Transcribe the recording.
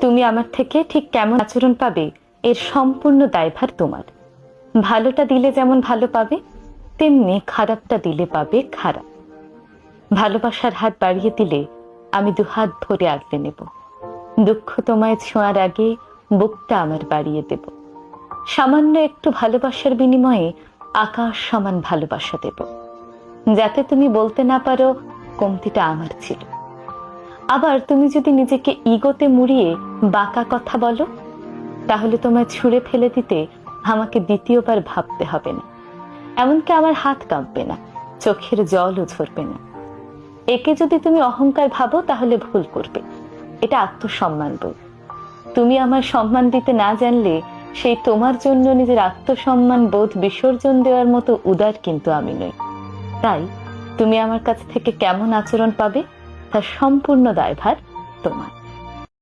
তুমি আমার থেকে ঠিক কেমন আচরণ পাবে এর সম্পূর্ণ দায়ভার তোমার। ভালোটা দিলে যেমন ভালো পাবে, তেমনি খারাপটা দিলে পাবে খারাপ। ভালোবাসার হাত বাড়িয়ে দিলে আমি দুহাত ভরে আগলে নেব। দুঃখ তোমায় ছোঁয়ার আগে বুকটা আমার বাড়িয়ে দেব। সামান্য একটু ভালোবাসার বিনিময়ে আকাশ সমান ভালোবাসা দেব, যাতে তুমি বলতে না পারো কমতিটা আমার ছিল। আবার তুমি যদি নিজেকে ইগোতে মুড়িয়ে বাঁকা কথা বলো, তাহলে তোমায় ছুঁড়ে ফেলে দিতে আমাকে দ্বিতীয়বার ভাবতে হবে না। এমনকি আমার হাত কাঁপবে না, চোখের জলও ঝরবে না। একে যদি তুমি অহংকার ভাবো তাহলে ভুল করবে। এটা আত্মসম্মান বোধ। তুমি আমার সম্মান দিতে না জানলে সেই তোমার জন্য নিজের আত্মসম্মান বোধ বিসর্জন দেওয়ার মতো উদার কিন্তু আমি নই। তাই তুমি আমার কাছ থেকে কেমন আচরণ পাবে তার সম্পূর্ণ দায়ভার তোমার।